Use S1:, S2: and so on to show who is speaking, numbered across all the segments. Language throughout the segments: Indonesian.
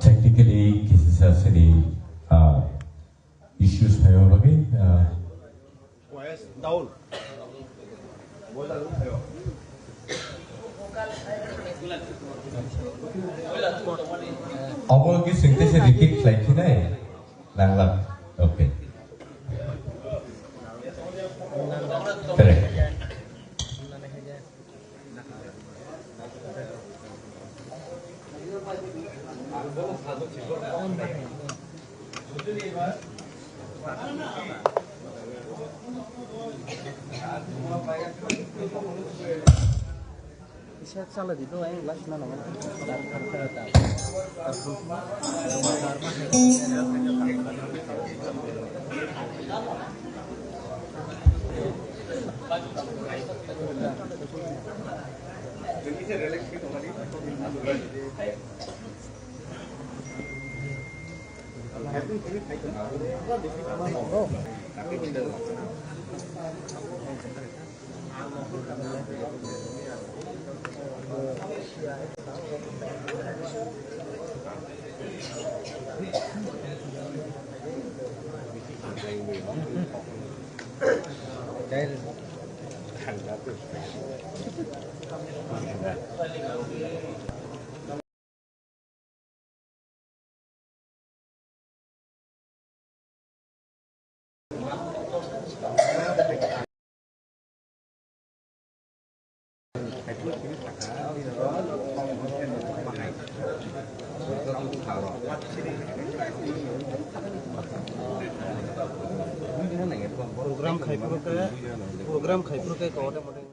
S1: Technically, kisah seni issues saya bagi.
S2: Daun.
S1: Apa lagi sengketa sedikit lagi nih, langlang, oke. Correct.
S3: Saya salah di doa yang last nama program Khaipur ke kau ada model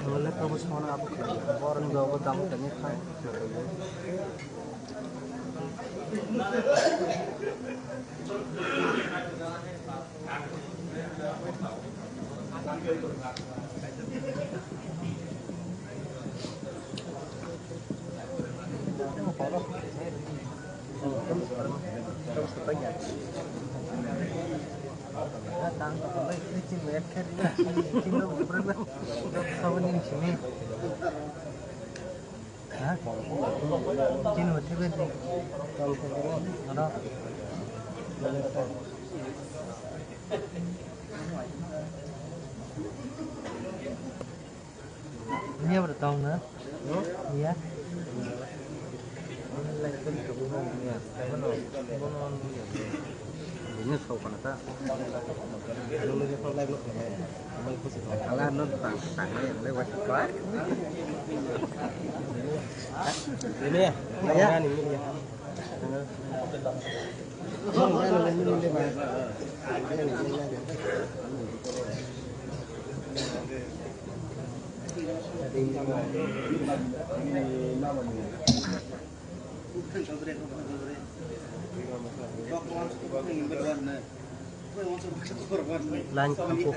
S3: oleh kamu semua aku orang Jawa kamu tanya kan ini bertahun na, iya. Ini sopan ta. Lalu kalau live kalah non tangnya yang lewat. Ini ya, ya. Ini ya. Lanjut kampung.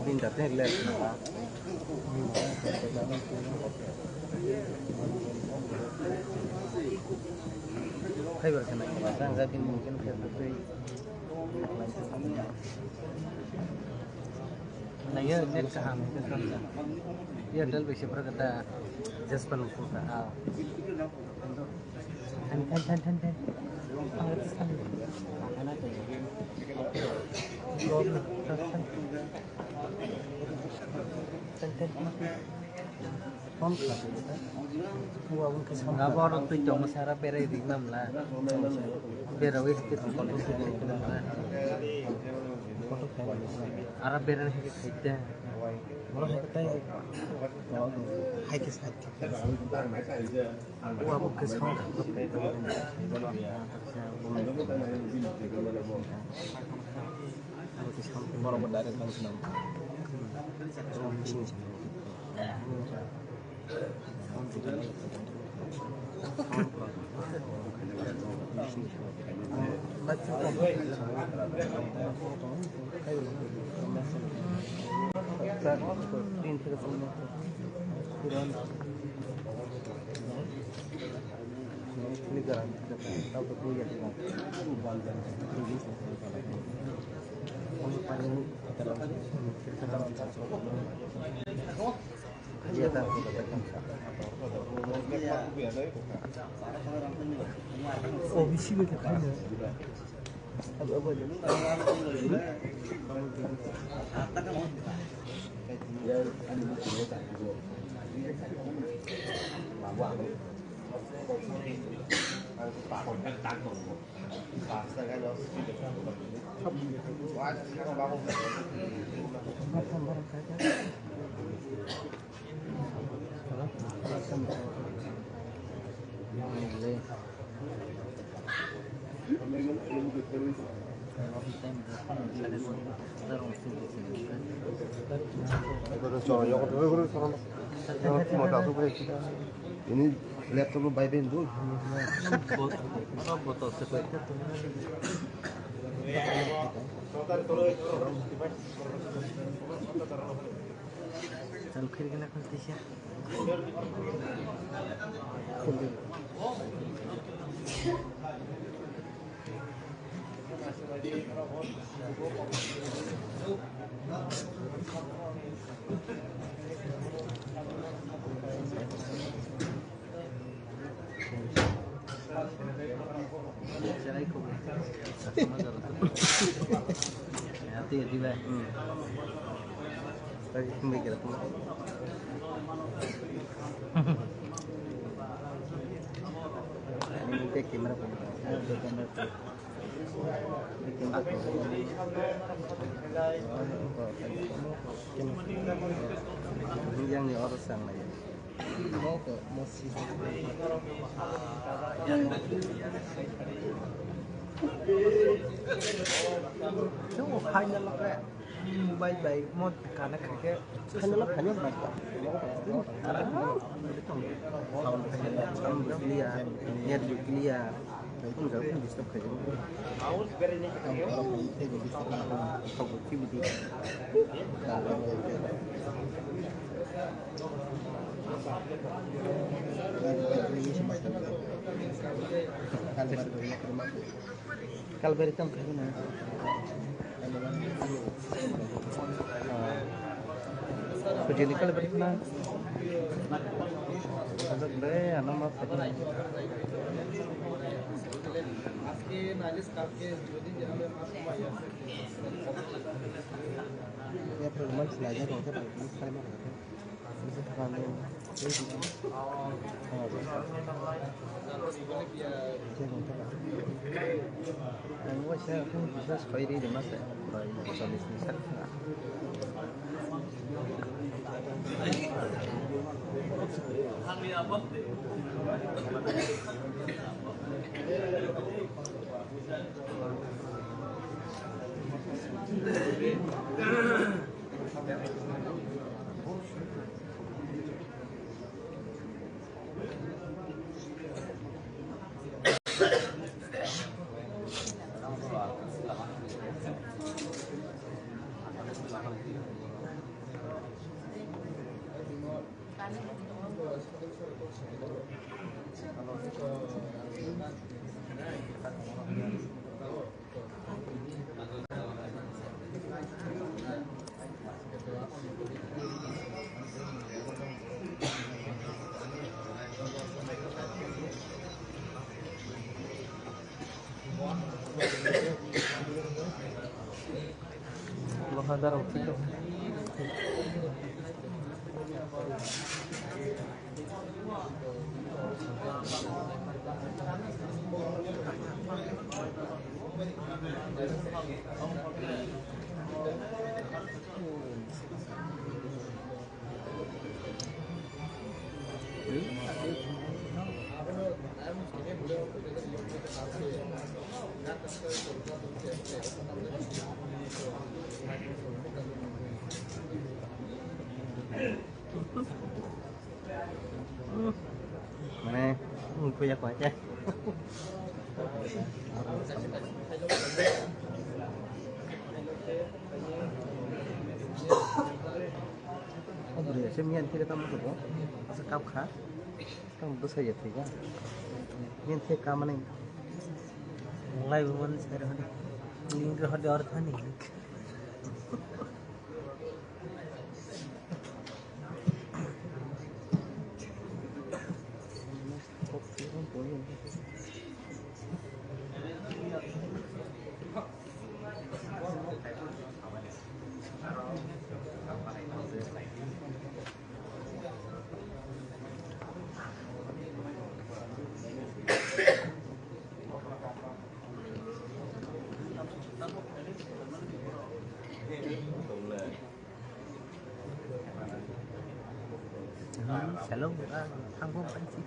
S3: Pindatnya lihat kayak berasa naik pasang tapi mungkin kayak putri ya net kaham kan ya dal besi perkata jaspan putra tan Ngapor tu jom sara pere di nam la, pere wis kita kalau kita Arab pere ni kita, orang kita hai kes hai. Wah aku kes kau Orang berdarah kan senang. Oh, bisi betul kan? Apa je? Ya, ada buku tak juga. Bawa. Pakคนเป็นตังของผมฝากใส่กันแล้วว่าถ้าเรามาทำอะไรกันini laptop lu by Ben dulu. Botol seperti itu. Kalau kiri kena kontisya. Hati-hati lah. Lagi mikir aku. Ini pakai kamera pun. Ada kamera. Ini yang ni orang sang lagi. Mau ke masih. Chúng hai nhân lập đấy, bay bay một cả nó cái hai nhân lập hai nhân bạch, clear, net clear, không có không disturb cái gì. Không có activity. Kalau berikan ke mana? Jadi kalau berikan, ada beri, anak mas saja. Ya perluan belajar kalau kita berikan sekali mana? Bisa kami Anggap saya pun bisa sekali di masa solis misal. Hadar util. Mana? Punya aku aja. Oh, beli semian kita tamu tu, sekap kah? Kamu tu saya tiga. Mian saya kaman ini. Mulai bukan saya dah. Link ada orang ni. Shalom, thang vô anh chị.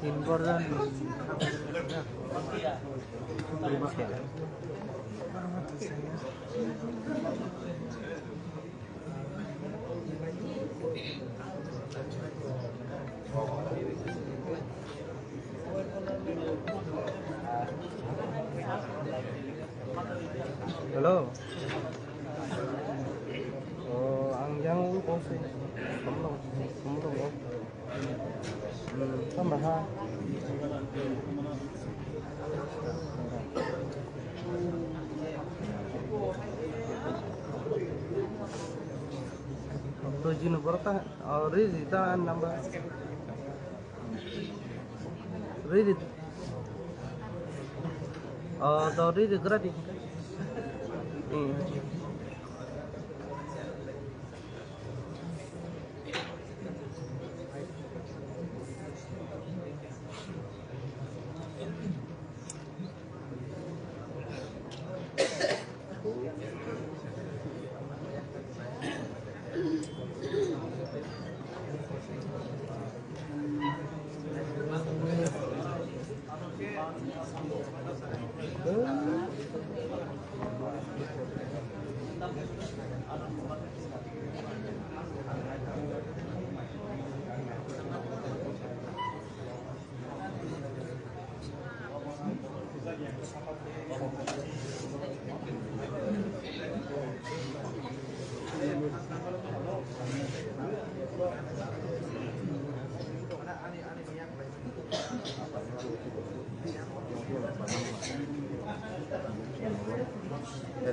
S3: Important. Hello. Ang yang có gì? Không đâu, không đâu. Tambah ha. Rojino berapa? Rizi ta nambah. Rizi. Tau Rizi gratis.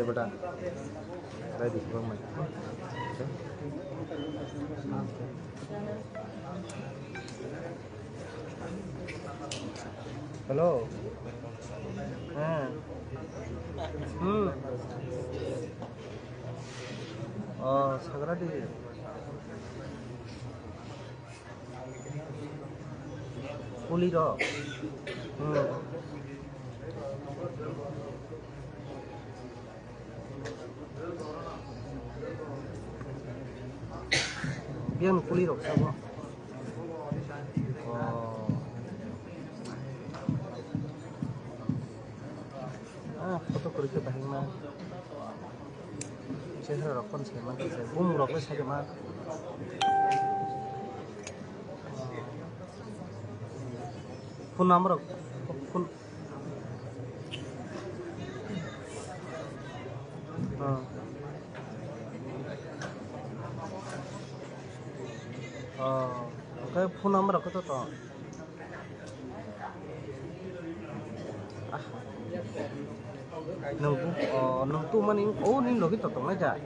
S3: बेटा ready for my hello sagradi Puliro. Biar puliro sama. Foto kerja bahina. Saya rakon saya mah saya rokok saya mah. Phone number phone cái phone number aku tuh toh nung tu maning ning logi toh aja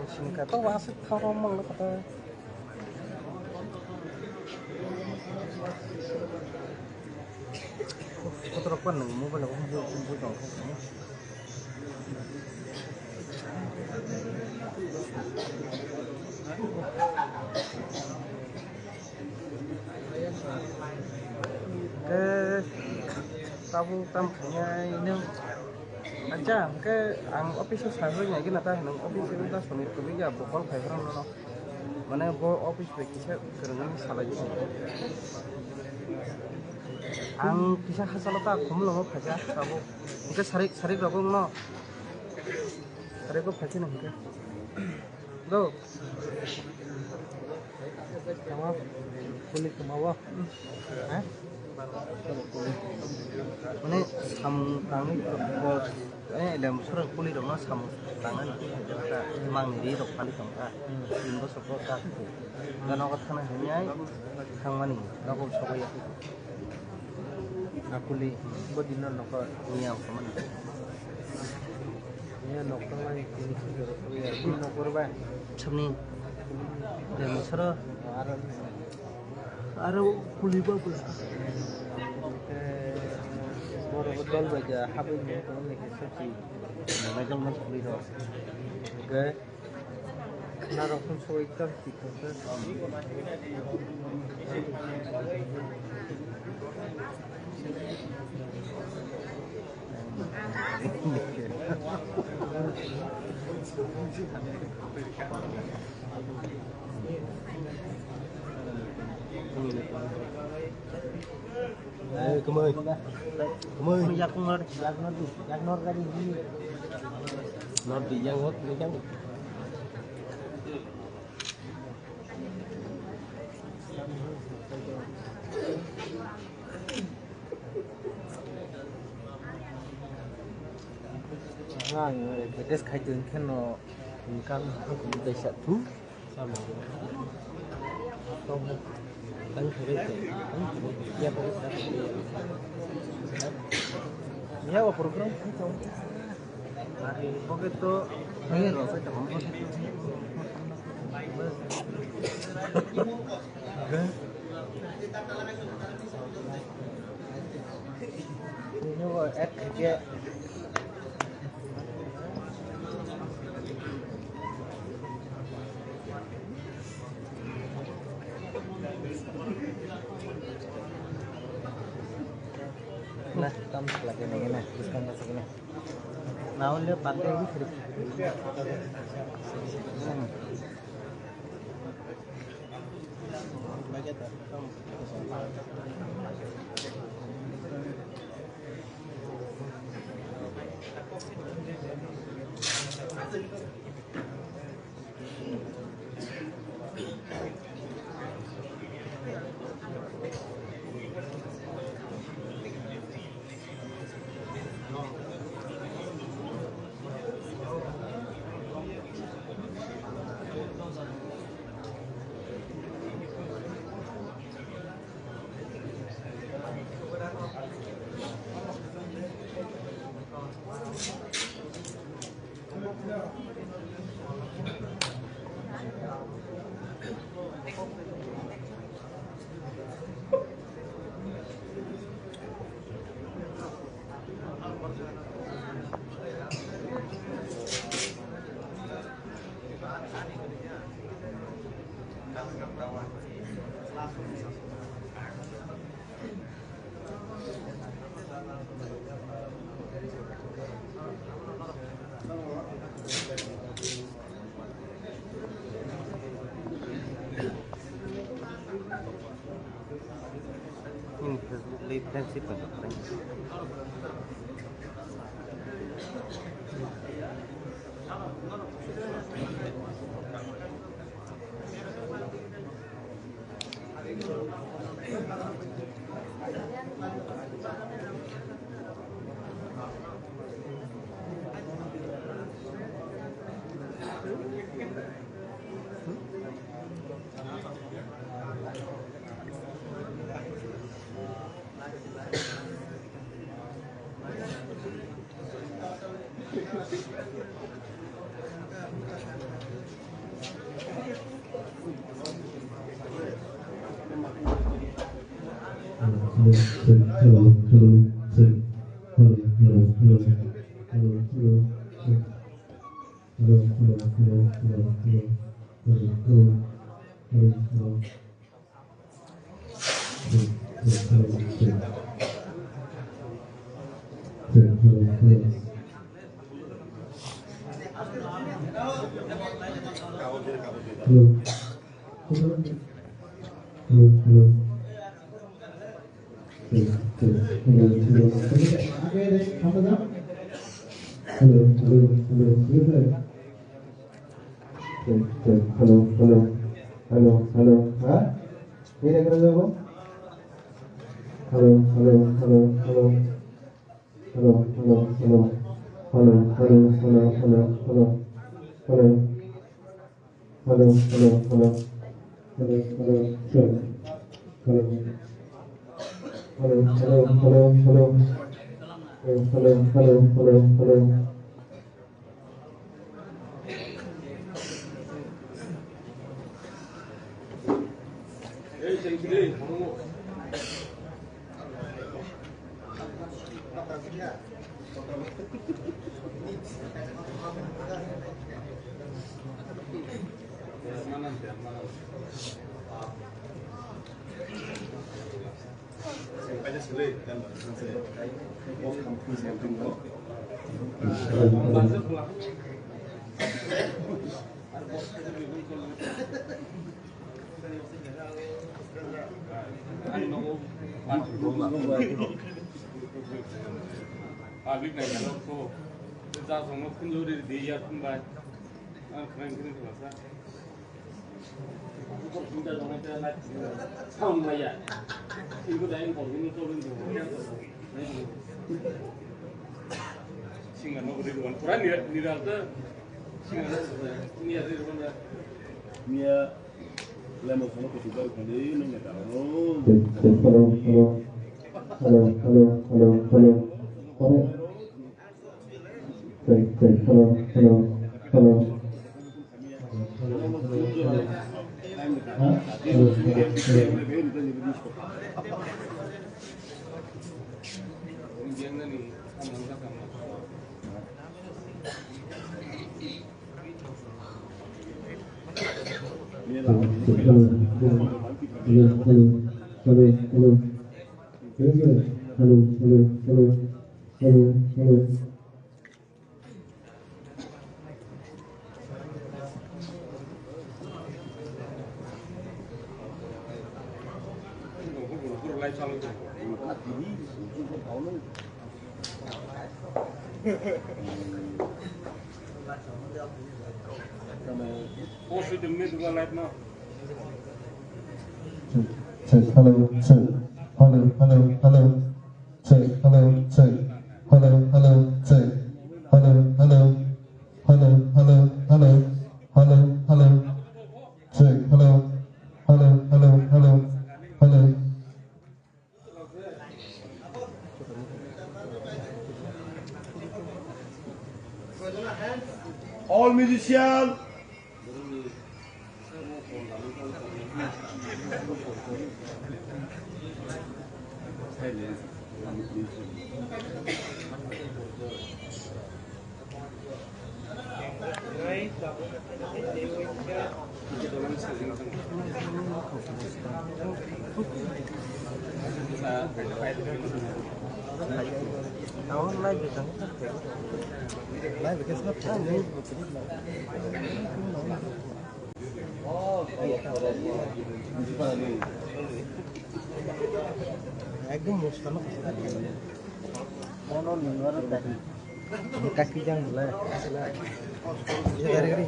S3: singkat tuh wasit karomong lo kata foto rakon nung mobile aku kumpul dong ke tabung tampaknya ini aja ke ang office sahaja gini nata nang office itu dah sonit kebija bokol background no mana bo office bekisah kerengan salah juga ang kisah hasalata kumlo baca tabu ke sarik rabung no sarik ko baca nih ke go kamu kulit kemawa ini sam tangi dalam surat kulit dong sam tangan kita emang diri dok kali dong kak indo sokok kak dan aku tanah hanya kang mani aku sokok ya aku li bodina nokor niam kaman niam nokor mani ini sokok ya ini nokor ba sabni dalam surat Aro kuliba pula. Baru betul baca habis ni kalau ni kesati. Macam mas kuliba. Okay. Naruh pun sesuai kita. Kemai. Yak nor tadi. Nor di yang hot ni kan. Bedes kaitan kan no kan aku bisa tu sama. Kan kereta, ya beres. Ya apa program itu? Hari begitu, ini rasa cakap begitu. Ini kok add kerja. Nah, kamu lagi nih, teruskan masuk ini. Nah, oleh pakai ini sedikit. Baca tak? Ini lebih prinsip untuk prinsip.
S2: Habis naik kalau tu, kita semua kunjung dari dia pun baik, keren keren terasa. Kita jangan terlalu sama ya. Ibu dah yang kau ini kau ini tu. Singa nak beri duan. Kurang ni rata. Singa ni ada duan ya.
S4: Mia, lemos sama kau juga kau ni nengah tahu.
S2: Oh, sudah ni dua light na.
S4: All musicians.
S2: साजिं जों
S3: Awal live kan? Live kan sekarang ini. একদম মুস্কান কোনো নিবার দাহি কাকি jang bula asla ya dari gari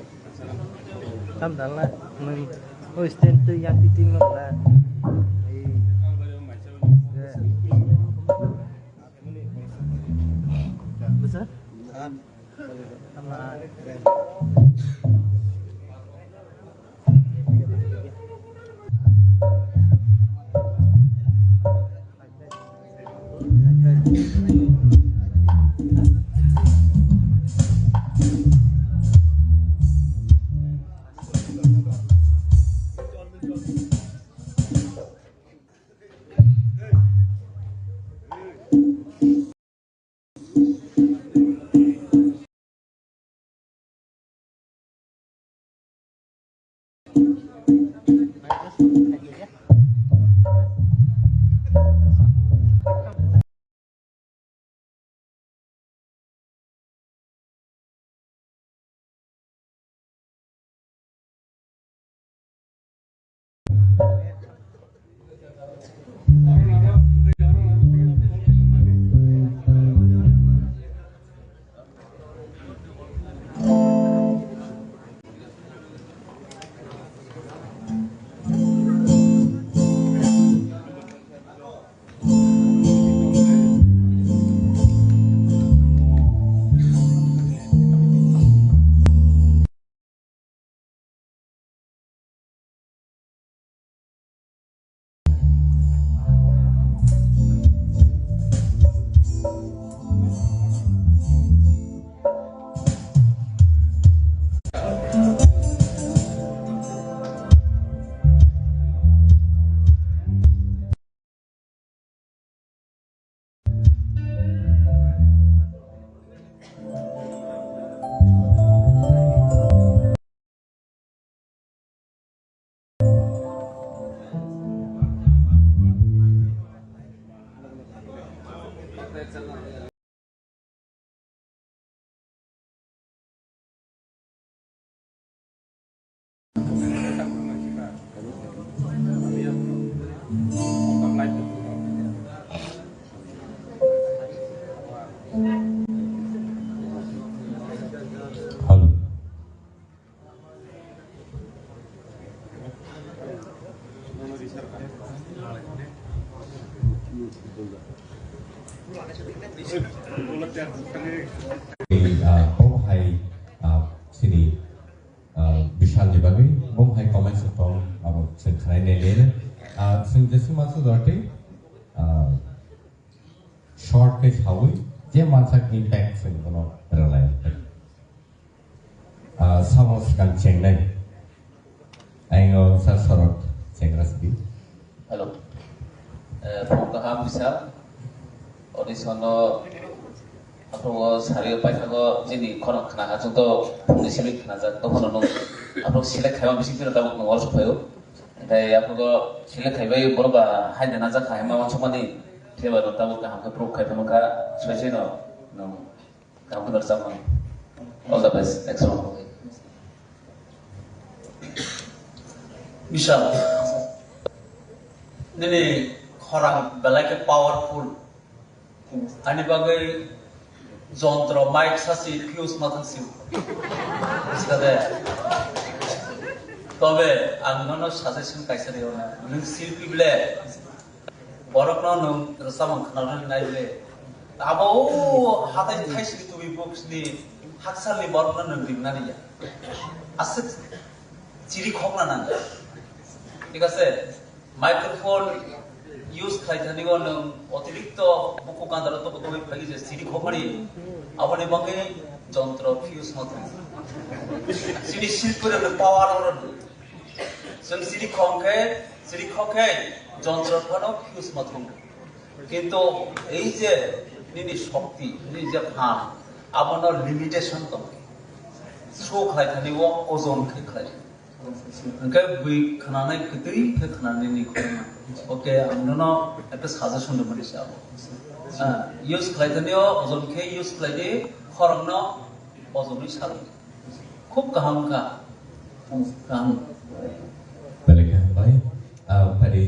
S3: tam dalna nang oh stand tu yang titing lo bula besar sama
S1: Halo. Hai sini Vishal ni bagi hai comments tong abo sen khnai ne le sen jesu masu dorte short ke hawi je mansak impact sen kono relay sama sekali Chennai ayo sorot Chengrasdi.
S5: Halo, pembukaan bisa audisiono aku sehari pacago jadi konon kena contoh pengisilik kena jatuh konon aku silek kayak misi tidak tahu nongol supaya tapi aku silek kayak berubah hanya naja kayak mau cuma nih dia baru tahu kayak aku pro kayak muka sesuai no kamu bersama all the best next round.
S6: Vishal, ini orang belakang powerful, ani bagai jontro mic sasi fuse matan siu, sekadar. Tapi, angnono suggestion kaisa dia orang, nung silpi bela, borokno nung rasa mengkenalkan naik bela. Abo, hatai thai sih tu books ni, haksal ni borokno nung dimana dia, aset ciri khokna nanda. ঠিক আছে microphone use খাইথানি গো নং অতিরিক্ত বুকু কান্দার তো কত হই ফাগি যে সিডি খোপাড়ি আপনি বঙ্গে যন্ত্র ফিউজ মত সিডি শিল্পের পাওয়ার অর जों সিডি খকে যন্ত্র ফানো ফিউজ মত কিন্তু এই যে নিনি শক্তি নিনি যে ফান আপনার লিমিটেশন তো শো খাইথানি গো ওজন খাই Engkau bui kenanai ketui ke kenanai ni kau. Oke, amnono itu suggestion tu mana siapa? Use kelaitanya, ozon ke use kelaitnya, korangno ozon ni salah. Khup kaham ka, kaham.
S1: Balik baik. Pada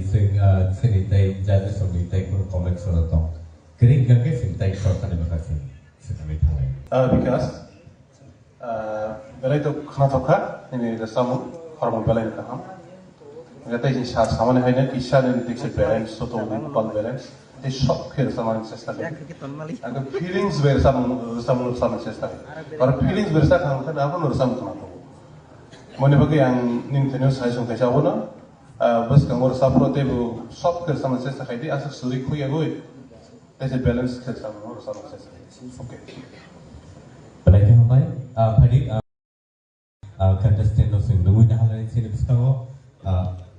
S1: seni tay jadi seni tay pun komen soal tong. Kering gak ke seni tay korban yang berkasih sekali thang.
S7: Because belai tu kena toka ini resamu hormon belai ni kaham. Mereka ini syarat sama ni hanya kisah ni diksi balance, total balance. Ini shock ke resamu sesat. Agar feelings resamu sesat. Kalau feelings bersama kaham kan apa resamu tu nak? Mana bagi yang ning tenus saya sungkai siapa na? Bas kamu resamu tu bu shock ke resamu sesat. Jadi asal suri kuya gue. Jadi balance ke resamu sesat. Okay.
S1: Balik baik. Pada contestant yang nunggu dah hari ini bersama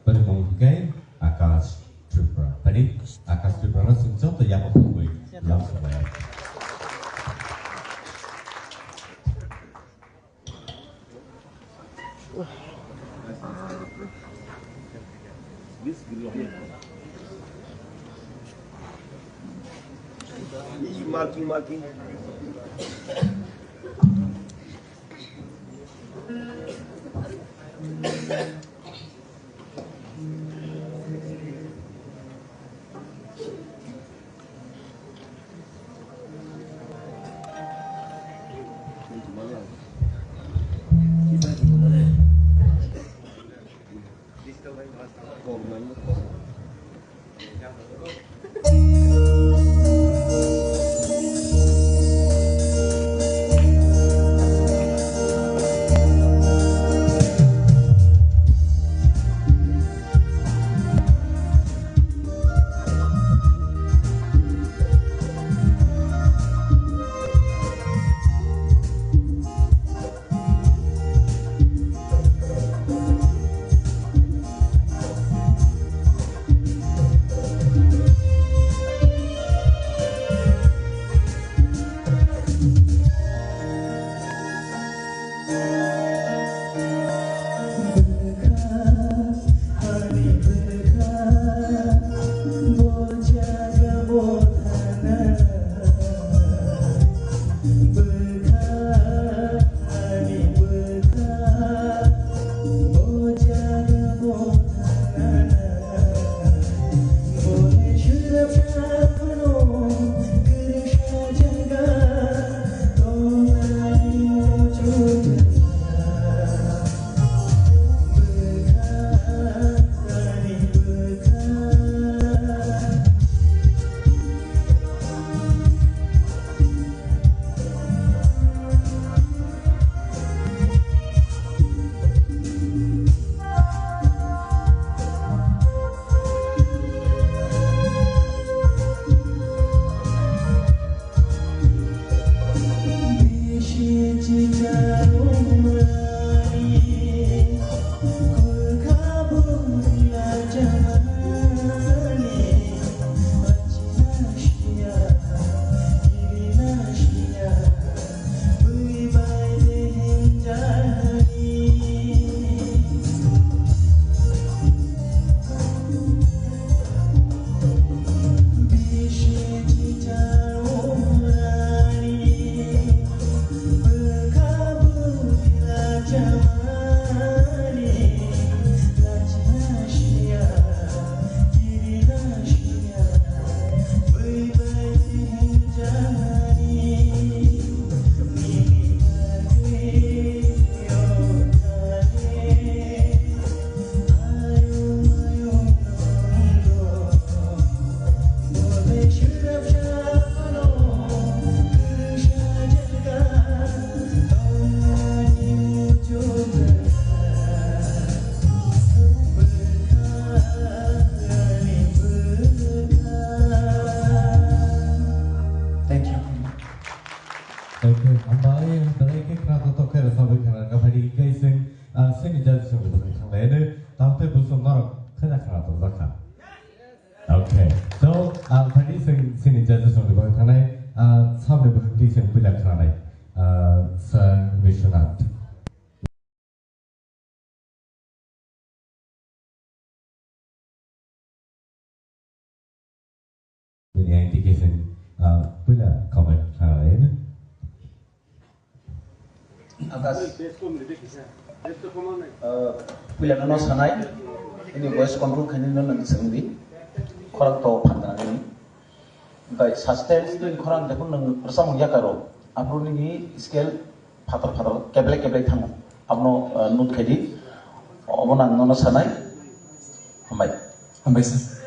S1: bermungkin Akash Tripura. Pada Akash Tripura nak sentuh tu yang apa pun yang sebenarnya.
S4: Marking.
S1: Okay, ambai dari ke kerana tu kerana sampai kerana kapadi guys seni jadi sampai tu kerana ini tampil busuk norok kerana tu zakar. Okay, so tadi seni jadi sampai kerana sampai berhenti sampai kerana Sir Vishwanath. Ini indication punya comment lain.
S6: Atas
S2: Tesco mereka kisah. Tesco kemana?
S6: pilihan no sanai ini voice control kini no nanti sendi korang tahu pandangan ini baik sustain itu korang dekun neng bersama ya karo apro ini scale patar keblek thamu apno nut kedi omonan no sanai hambai sir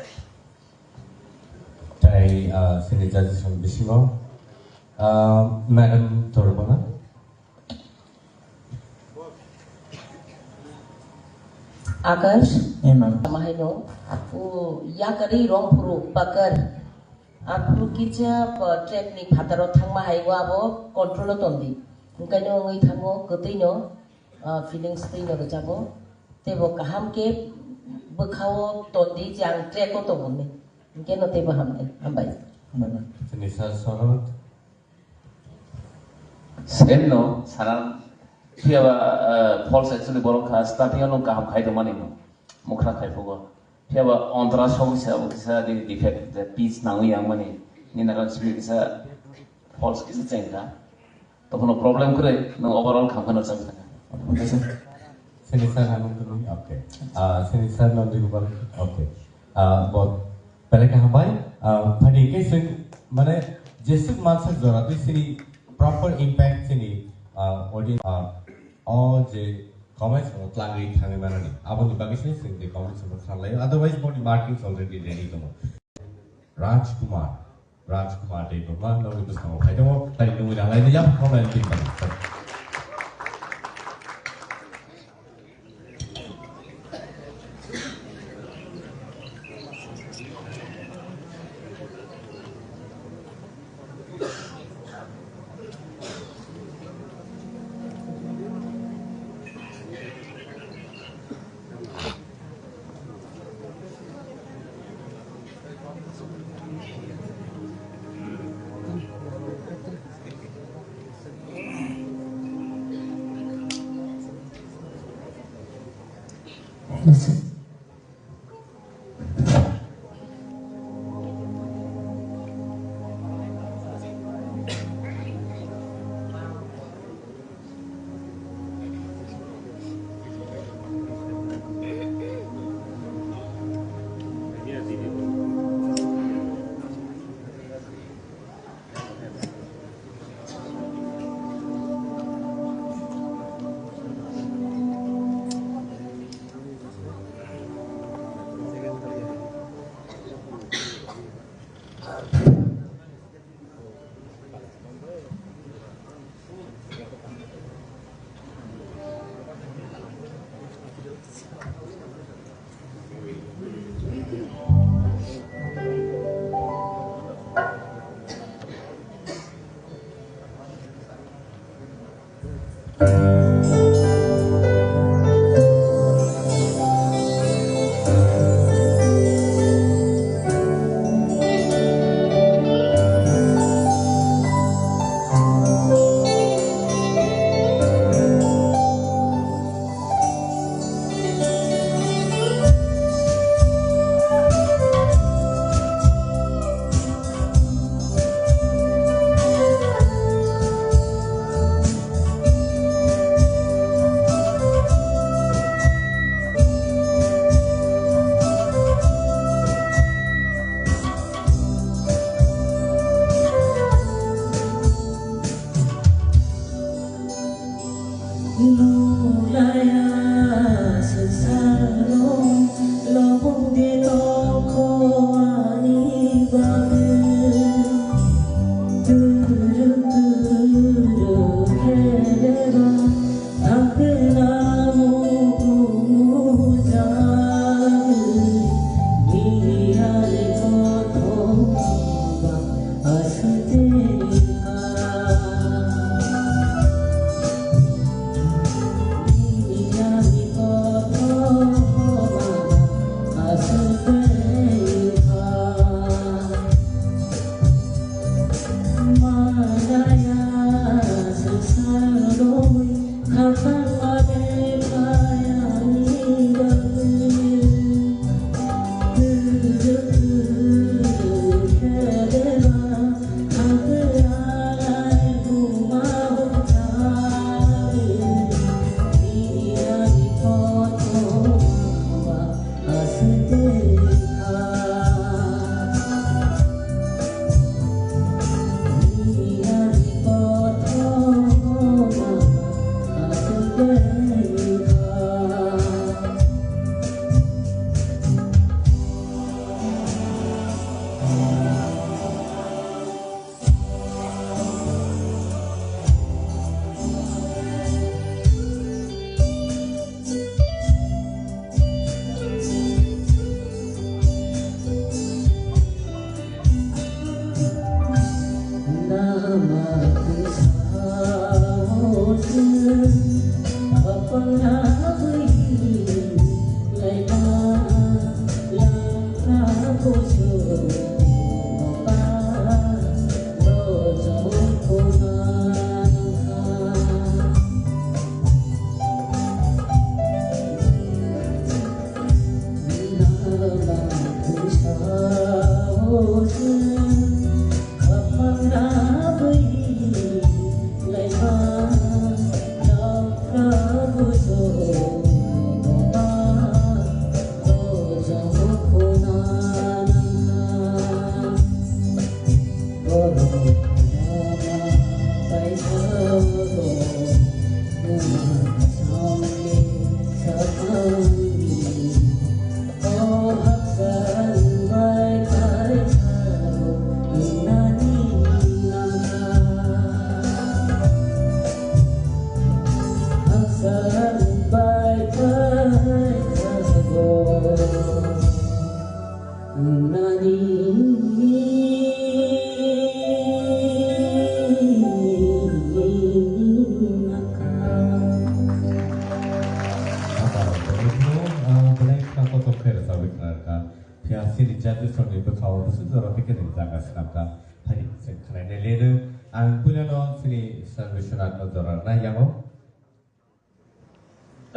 S1: Dari sini jadi sang bisimo, Madam Torbana.
S8: Akash,
S6: ma'am
S8: mahino, yakari rong puru pakar, apuru kicha teknik hataro thang mahaigo abo control tondi. Mungkin ngi thango ketino feelings tino rojabo, tebo kaham ke bekhawo tondi jang treko to bonni. Mungkin no tebo hamne, hambai.
S1: Sini saya sorot.
S5: Same no, saran Piaba false actually borong ka starting ano kaham khai to mani no mukha khai fogo piaba ontra shong sa ukisa di defect the piece nang yang mani ni na kan speak isa false kisa chenga to no problem kure no overall kham khana chang ta
S1: Sini saya nanu dulu. Oke. Sini saya nanu dulu. Oke. Buat balik ke hambai. Pada kesin mana jesuk masa zorat itu sini proper impact sini audience all the comments or language hanging mana ni. Apa tu bagi sini sini the comments semua kan lain. Otherwise body markings already ready tu. Rajkumar deh tu. Mana lalu itu sama. Hai tu tadi nunggu dah lain jam kau lain kita.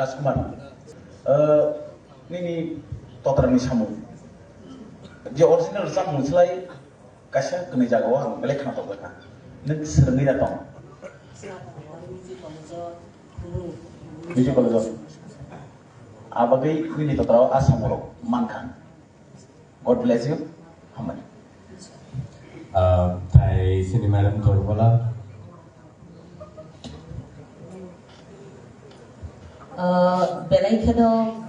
S6: Raskumar, ini total ni samu. Dia original samu selai kasih kena jaga orang, melek nak apa kan? Nanti sering datang. Biji kalau jauh. Abagai ini total asam orang mankan. God bless you. Amin.
S1: Thai sini madam Torbola.
S8: Belai kena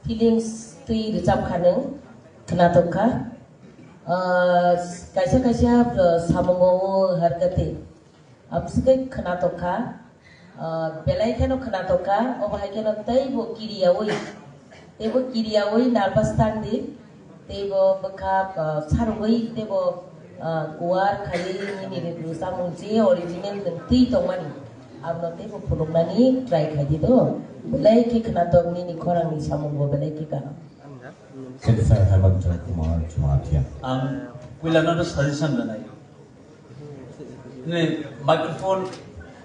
S8: feelings tui recap kaneng kena toka kaisa samungo hargate absike kena toka belai kena toka obahai kena taibo kiriawoi nervous tangdi taibo bekap sarwoi taibo kuar kali ini samun je original tui tomani abno taibo pulungnani try kaji do belai ke kena tok ni korang ni samungo belai ke kana
S1: Sensor Hemant Kumar Jumatia.
S6: Kuila nado suggestion banai. Ne microphone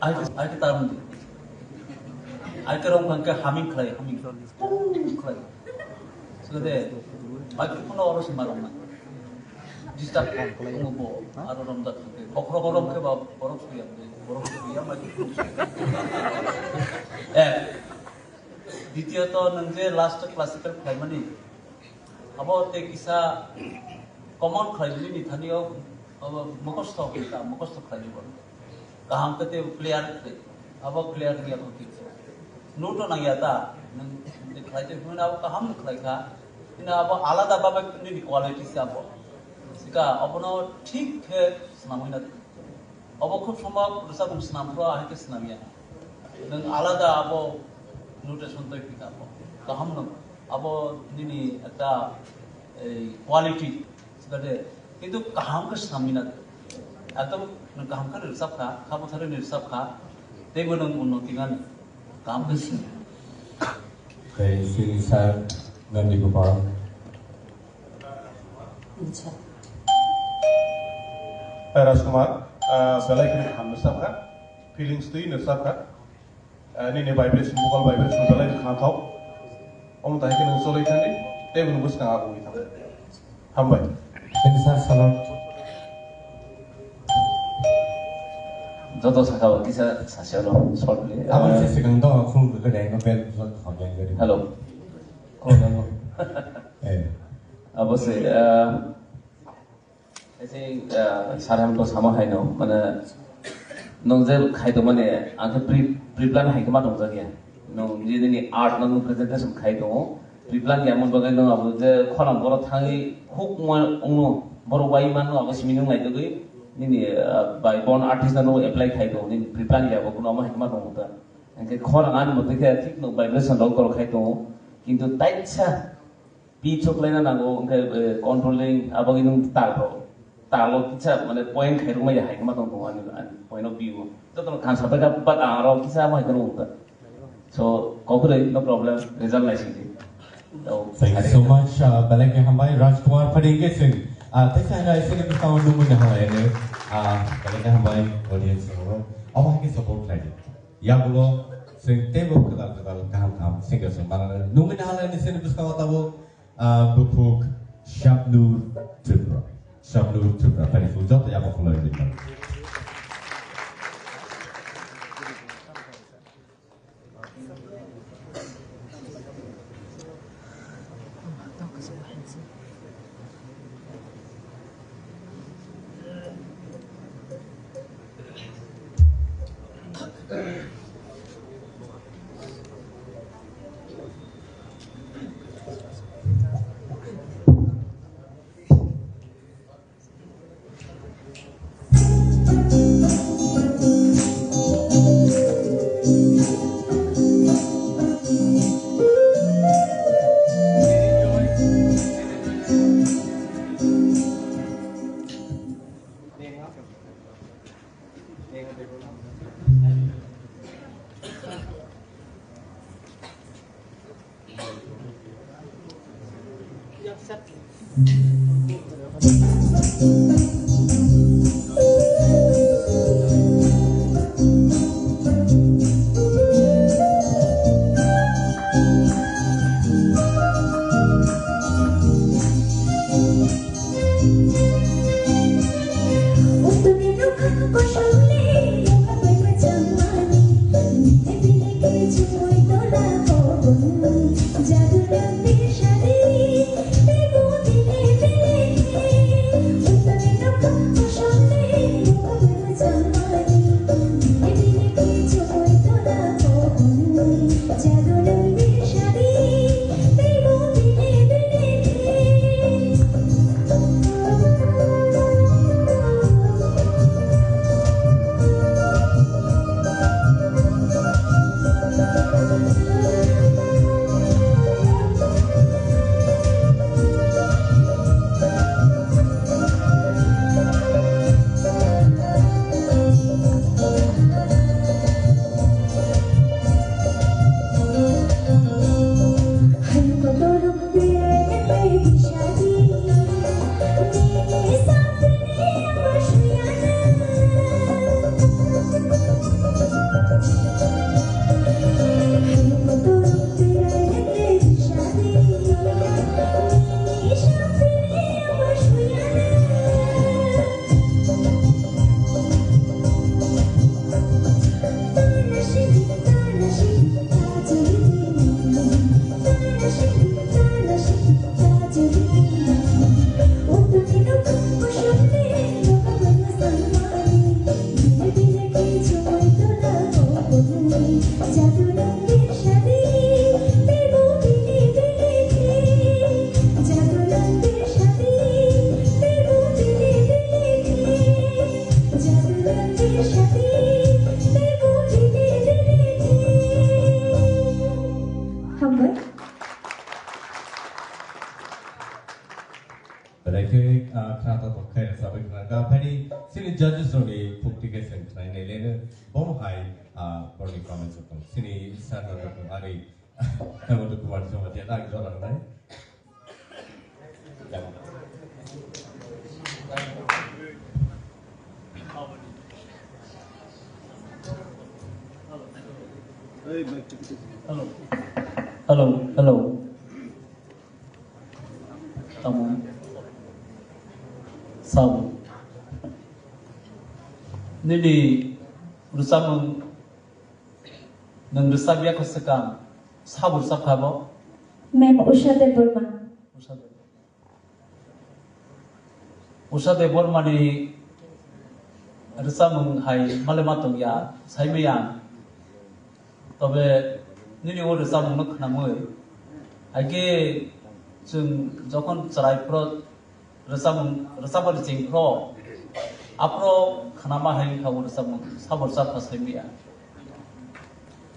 S6: I kita mudi. I kerong kan ke humming klay. So de microphone oro semarang na. Disturb ngobo aro rom da ke. Kokro ke ba borok suya microphone. Dityo to nangje last classical primary. About the kisa common khayli ni thaniyo mokosto kita mokosto khayli bol kaham kate player abo player dia ko kit noto na yata nang khayte huna abo kaham khlai kha ina abo alada baba ni quality se abo sika abono thik the snamina abo khub sombab rusa kum snam pro ahite snamia nang alada abo notation to kita abo kaham no abo nini eta quality sebade কিন্তু কাহাম কে সামনে একদম কাহাম কে রিসাব খা খাবো ধরে রিসাব খা দেব নং উন্নতি গান কাহাম কে Singh
S1: Dari sini saya Nandi Gopal.
S7: Raskumar, belai kini ham nusab kan, feelings tu nusab kan, ini vibration, vocal vibration belai di kantau. Om tahu kini soleh tadi, tapi nunggu setengah aku itu. Hambai.
S1: Sensor Salam.
S5: 저도 잠깐만 기사 사셔로 설레.
S1: Apa sih sekarang tu aku juga dah ngepel pusat kajian dari.
S5: Halo.
S1: Kalau
S5: अब से ऐसे सारे हम तो सामा है ना मने नोंजे खाई तो मने आंखे प्री प्लान है कमा नोंजा गया नों ये दिन आर्ट नों प्रेजेंटेशन खाई तो प्री प्लान गया मन बगे नों अब जे खनाम बरो थांगी हुक म उनो बरो बाई मान अब सिमिनुं लाइदो गई नि by born artist know apply खाई तो नि प्री प्लान गया बको नमा है कमा नोंता आंखे खनांगान मते के ठीक नो वाइब्रेशन लो करो खाई तो किंतु ताइच्छा Picok lain nanggo ke controlling apa gitu talo kita mana poin kayak rumah ya hai kemana tongkongan point of view itu tuh kan sampai ke empat arah kita apa itu nunggu so kau kuda no problem result lah sih
S1: Thank you so much. Balik ke hambai Rajkumar Padingge Singh. Tesa ada sini kita nunggu dah hambai ni. Balik ke hambai audience semua. Apa yang support lagi? Ya bolo sing table kedal kaham single sembarang nunggu dah hambai ni sini kita tahu. Bupuk Syabnur Tripura. Shablu Tripura Pari Fujot Yamakulo Dikar. Judges only put tickets and try and later bomb high body comments of Sini Sana Ari I want to come out so much I got on right.
S6: Hello. Tamu. Sabu. Nini rusam nang rusabia ko sekam sabur sabhabo.
S9: मैं उषा देव Verma
S6: Usha de Bormani Rusamung Hai Malematung Ya Saimayan Tobe Nini O Rusamung Nuk Namui Age Jung Jokon Sarai Pro Rusamar Jing Pro Apro Kanama Hai Kawu Rusamung Sabur Sabha Saimia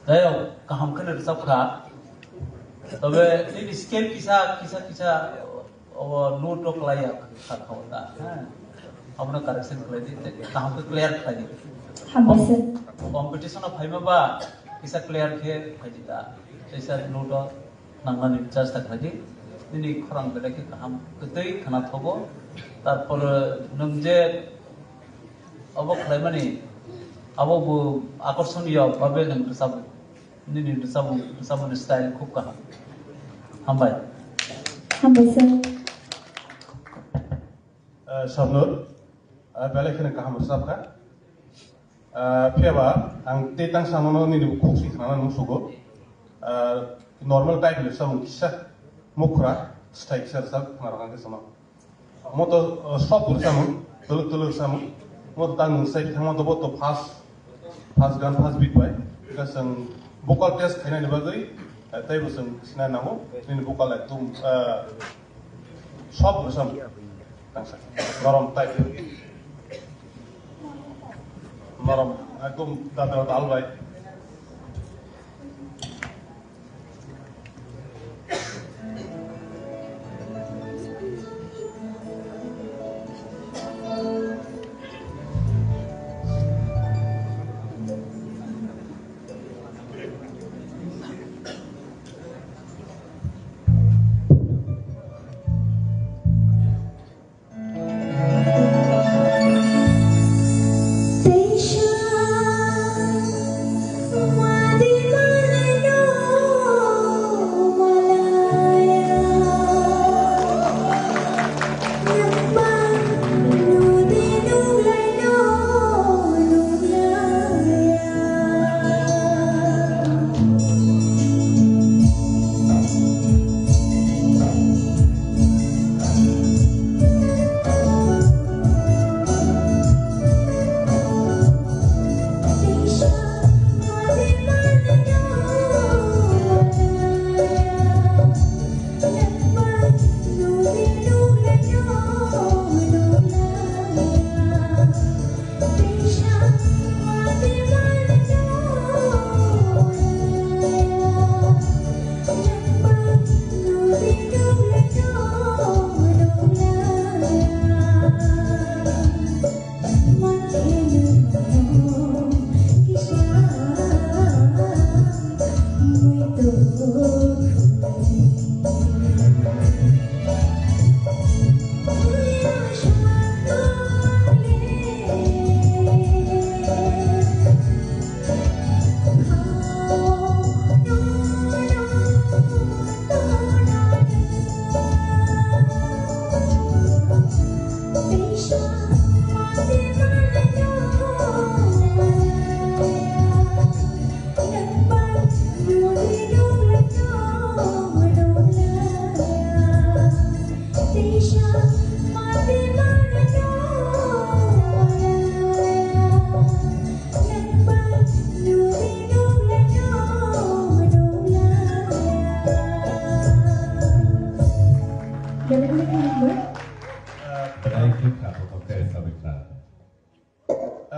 S6: Dayo Kaham Kana Rusabka Tobe Nini Scale Kisa और नोट टोक लाया खाता होता है अपना करेक्शन कर देते कहाँ पे क्लियर कर देते
S9: हाँ बस
S6: कंपटीशन ऑफ फाइव में बा किसा क्लियर के फाइदा जैसे नोट नंगा निचास तक लगी नहीं खरंग बेटा कि हम कितने खाना थोबो तारपर नंजे अब क्लाइमनी अब वो आकर्षण या बाबे नंग सब नहीं सब स्टाइल खूब कहा हम भाई
S9: हाँ बस
S7: Sabnur, balik kena kaham bersabka. Piaba, ang tetang sama no ni kuksi kana nusugo. Normal type le sam kisah mukra style sab ngarakan ke sama. Moto stop bersama, telur sama. Moto tang sai thang moto boto fast gun fast beat bay. Kasang vocal test kena ni bagai. Tapi busung sina namo, ni vocal itu stop bersama. Tangsa. Norom type. Norom, aku dah tahu bay.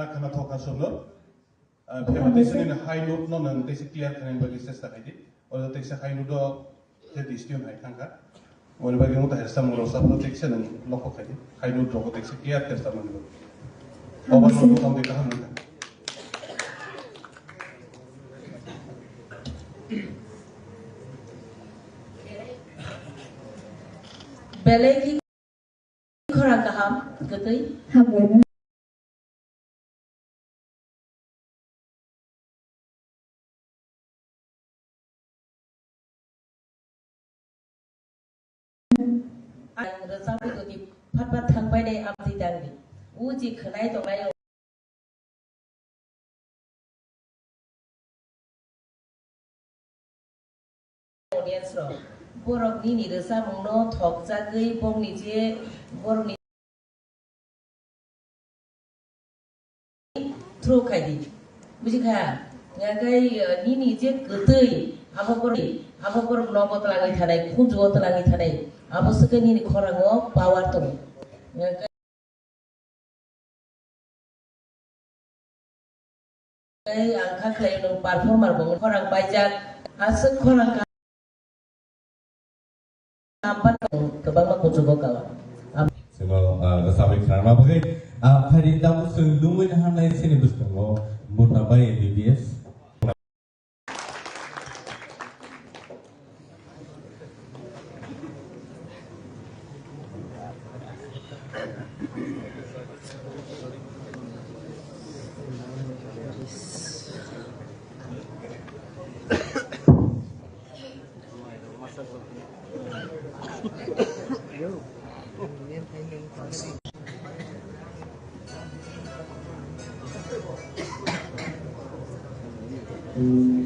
S7: Karena toka sebelum, pihak desa ini high note non dan desa clear kan bagi sesta ini, oleh desa high note jadi istiun high tangka, oleh bagi muta hersa murosa pro desa dan lokok ini high note lokok desa clear hersa murosa. Awal note kamu dikah muda.
S8: Belegi korang kaham, ketai?
S9: Hamburger.
S8: Ang result itu di pat thang pai dei amsi dang di uji khnai to mai audience ro borok ni resa mungno thok jagei bong ni je borok ni thro khai di buji kha ngagai ni je gotei abakor nogo telangai thanai khunjuo telangai thanai abo sekeni ni khorango power to ai angka klai nung performer bong khorang baijak asuk khorang kampat kebang ma kujugo kawa
S1: Semua kesabik karena apa ke? Hari tamu sebelumnya hamil sini bersama mutabai MBBS. Halo.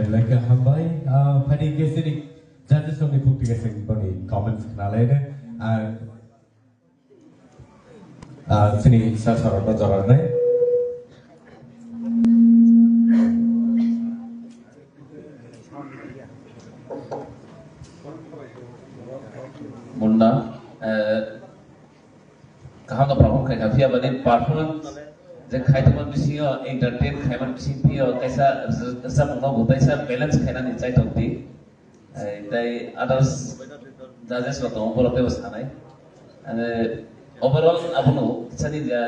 S1: Like hambai phadi gesini judges only put together bani comments knalene sini sasarana jarane
S5: Munna kahanga perform kai kafia bani performance जे खाइदोंमोन बिसिङाव एंटारटेन खाइमान बिसिं पियो कायसा जामुंआव बुबायसा बेलेंस खाइनानै जायथोंदि दाय आदार्स जाजेस दं बर'फोराव सानाय आरो ओवरऑल आबुनो किसानि जा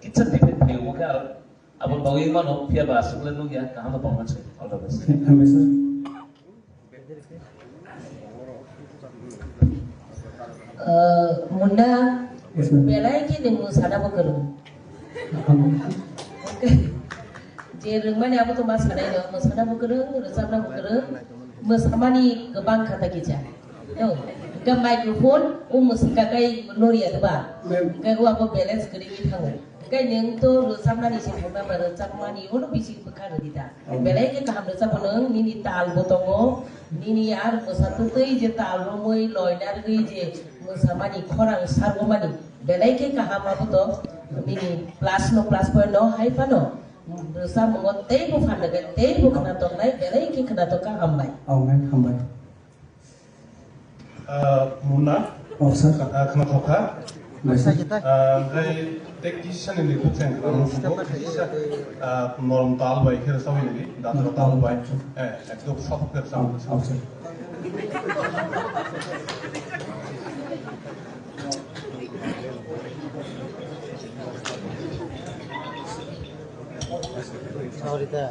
S5: किसान डिफेक्ट फैयो मके आरो आबुन बावै मानो फियाबा सुगले नु गया कहां तो पावन से ऑल द बेस्ट
S8: मुन्ना बेलाय के ने मोसानाबो गोरों जे रोंमाने आबो तो मोसानाय दं मोसानाबो गोरों रोजाबनाबो गोरों मोसामानि गोबां खोथा गिजा औ गा माइक्रोफोन ओ मोसागाय लरिया दबा गा आबो बेलेंस करिनि थाङो गा नों तो रोजाबनानि से थांबा बा रोजाबमानि ओनो बिसि बखार दिदा बेलाय के गाहाम रोजाबो नों निनि ताल बतंगो निनि आर मोसातै जे ताल रमै लयनार गई जे मोसामानि खरां सारगमानि बेलाय के गाहामाबो तो निनि प्लस नो प्लस पॉइंट नो हाइ पानो रोसा मंगो तेबो फानदगे तेबो खना तंनाय बेलाय के खना तो का हामबाय
S3: हामबाय
S7: मुना
S3: अफसर
S7: खोनाथ'खा
S3: बैसा kita
S7: ओमफ्राय टेक किसानि लिखु ट्रेन नरम ताल बाय खेर सावैनि दात्र ताल बाय एकदम सब खेर सावै
S3: Ahorita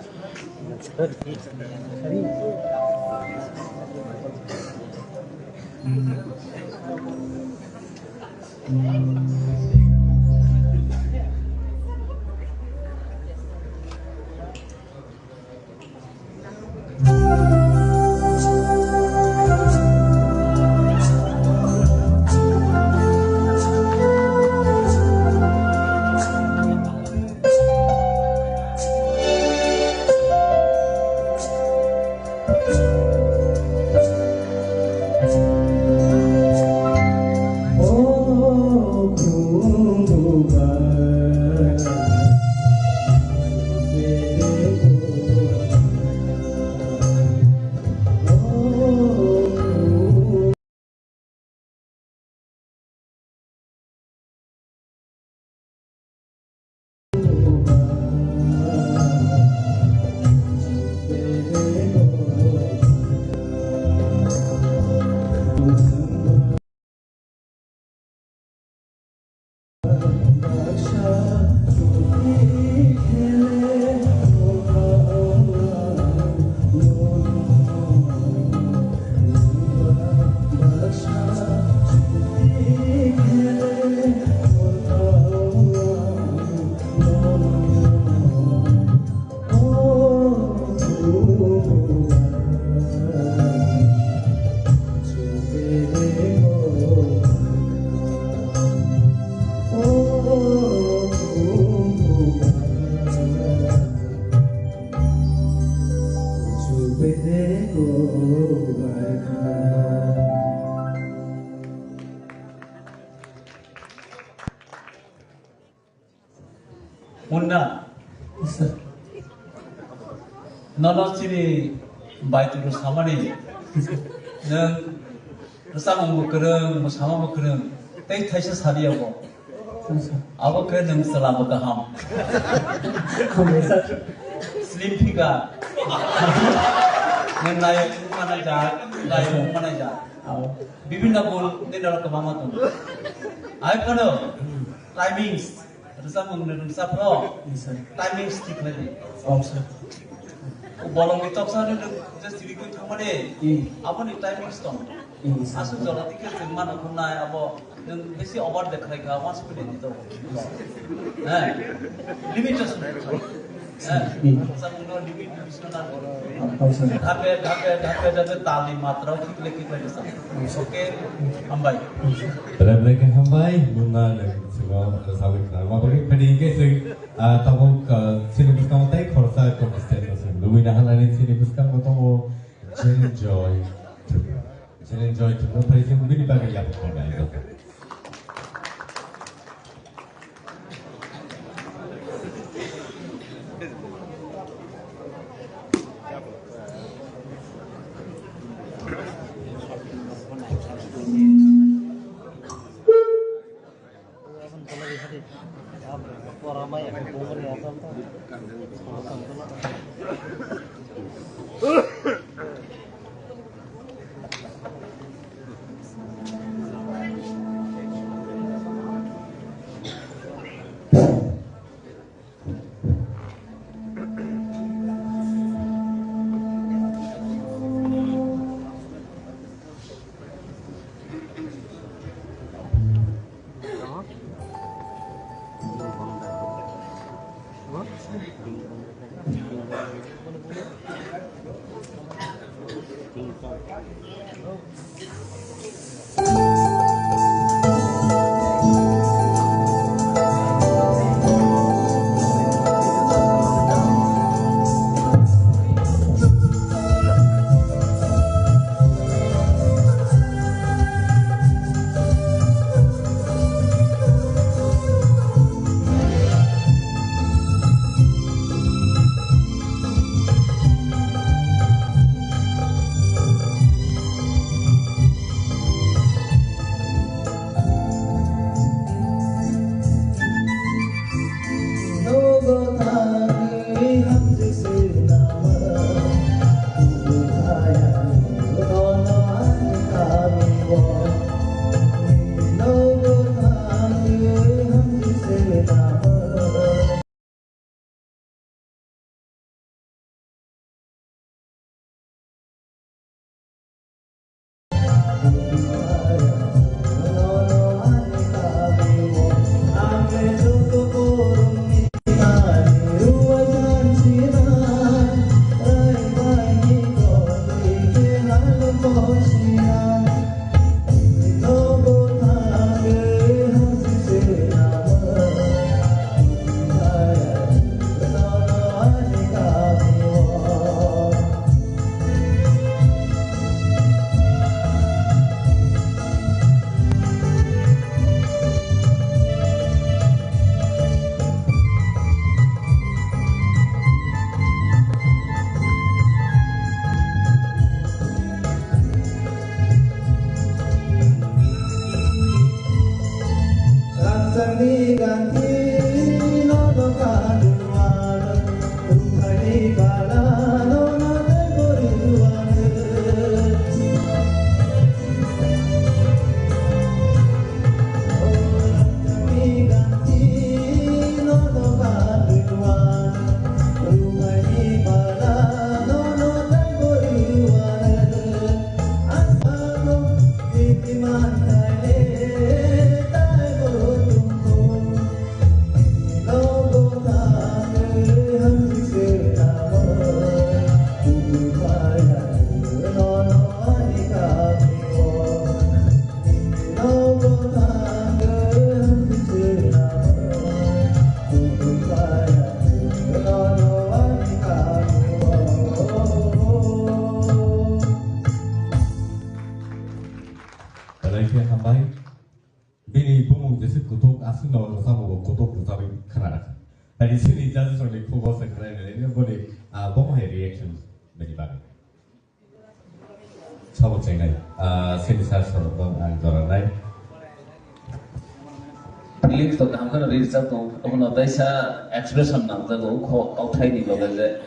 S6: Muna, nono sini baik itu sama nih, neng bersama mukereng, bersama mukereng, tapi thaysa sari aku, aku kan neng selama kaham, slim juga, neng naik mana aja, bibina pun neng dalam kemana tuh, ayo kado, timings. Rasa mengenai pro, timing stick lagi. Bolong itu apa sih? Just diri ku cuma deh. Apa nih timing stone? Asu jalan tiket zaman aku naik apa? Yang besi over dek lagi, apa speed itu? Limitation. Rasa mengenai limit bisa nanti. ढाके ताली मात्रा ठीक लगे सब. Oke, hambai.
S1: Mereka hambai, Muna dan semua sahabat kita. Mungkin peningkat sih, tahu sini bukan tay korsa konsisten sih. Lumih nahan lain sini bukan tahu enjoy tu. Tapi sih mungkin bagi yang hambai itu.
S3: Ramai ya, kubur ya, tonton.
S1: Dari sini judges only focus on everybody bông hệ reaction bagi bagi. Sabut saya ngai, sini saya suruh bang Joran ngai.
S5: Pilih tu kami kan read satu, aku nak tahu saya expression nak tahu kau thai di bawah je,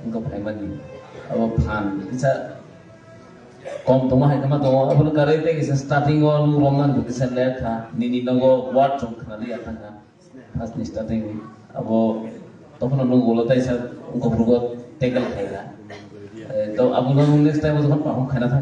S5: engkau payment ni, apa pan, kita kom tu mah kama tu, apa nak kerja kita starting all roman tu kita lihat ha, ni nago word tu kena lihat kan, pas ni starting abo topon nung bola tay sa ungko brugo tegal khaila to abu nung next time to kan pa hum khana tha